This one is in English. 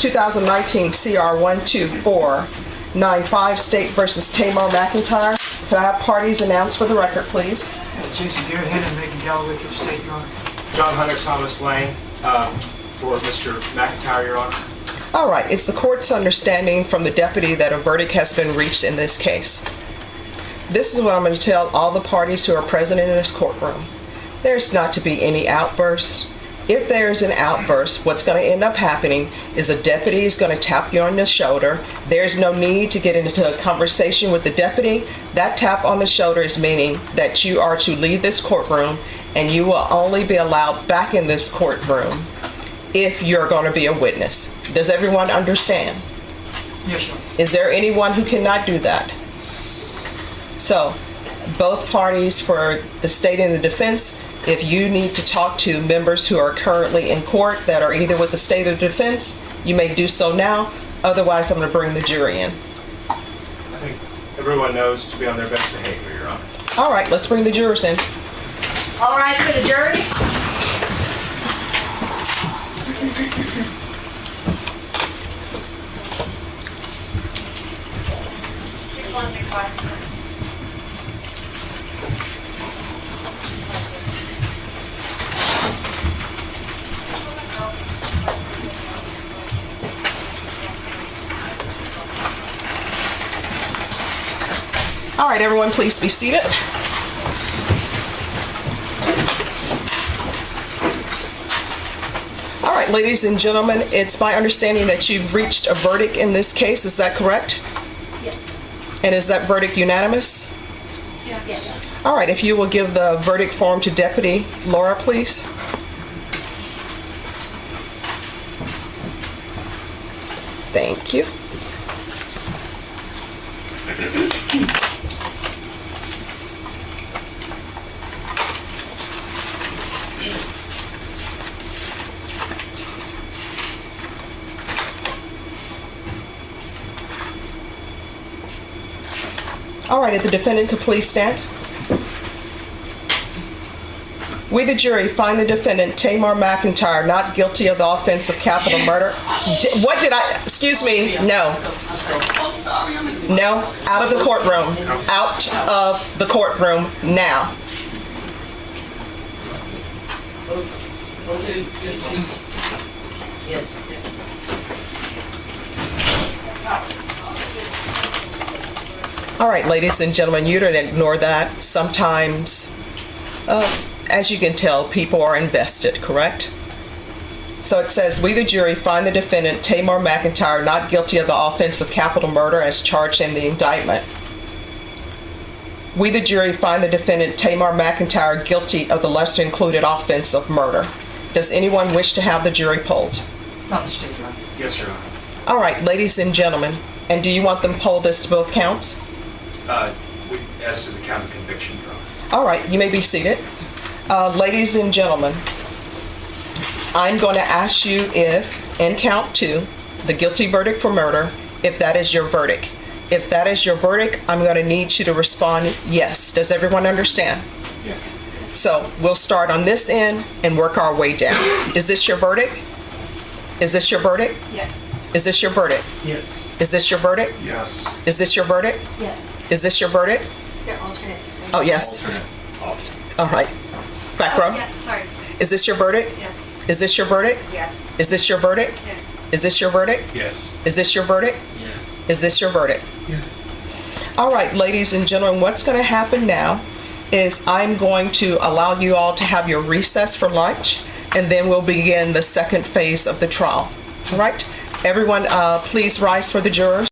2019 CR 12495, State versus Tamar McIntyre. Could I have parties announced for the record, please? Jason Deerhead and Megan Galloway for the state, Your Honor. John Hunter, Thomas Lane, for Mr. McIntyre, Your Honor. All right, it's the court's understanding from the deputy that a verdict has been reached in this case. This is what I'm going to tell all the parties who are present in this courtroom. There's not to be any outbursts. If there's an outburst, what's going to end up happening is a deputy is going to tap you on the shoulder. There's no need to get into a conversation with the deputy. That tap on the shoulder is meaning that you are to leave this courtroom, and you will only be allowed back in this courtroom if you're going to be a witness. Does everyone understand? Yes, Your Honor. Is there anyone who cannot do that? So, both parties for the state and the defense, if you need to talk to members who are currently in court that are either with the state or defense, you may do so now. Otherwise, I'm going to bring the jury in. I think everyone knows to be on their best behavior, Your Honor. All right, let's bring the jurors in. All right, for the jury. All right, everyone, please be seated. All right, ladies and gentlemen, it's my understanding that you've reached a verdict in this case. Is that correct? Yes. And is that verdict unanimous? Yes. All right, if you will give the verdict form to Deputy Laura, please. Thank you. All right, if the defendant could please stand. We, the jury, find the defendant, Tamar McIntyre, not guilty of the offense of capital murder. What did I, excuse me, no. No, out of the courtroom. Out of the courtroom now. Yes. All right, ladies and gentlemen, you don't ignore that. Sometimes, as you can tell, people are invested, correct? So it says, we, the jury, find the defendant, Tamar McIntyre, not guilty of the offense of capital murder as charged in the indictment. We, the jury, find the defendant, Tamar McIntyre, guilty of the lesser included offense of murder. Does anyone wish to have the jury polled? Not the state, Your Honor. Yes, Your Honor. All right, ladies and gentlemen, and do you want them polled as to both counts? As to the count of conviction, Your Honor. All right, you may be seated. Ladies and gentlemen, I'm going to ask you if, in count 2, the guilty verdict for murder, if that is your verdict. If that is your verdict, I'm going to need you to respond yes. Does everyone understand? Yes. So we'll start on this end and work our way down. Is this your verdict? Is this your verdict? Yes. Is this your verdict? Yes. Is this your verdict? Yes. Is this your verdict? Yes. Is this your verdict? They're alternates. Oh, yes. All right. Back row. Yes, sorry. Is this your verdict? Yes. Is this your verdict? Yes. Is this your verdict? Yes. Is this your verdict? Yes. Is this your verdict? Yes. Is this your verdict? Yes. All right, ladies and gentlemen, what's going to happen now is I'm going to allow you all to have your recess for lunch, and then we'll begin the second phase of the trial. All right? Everyone, please rise for the jurors.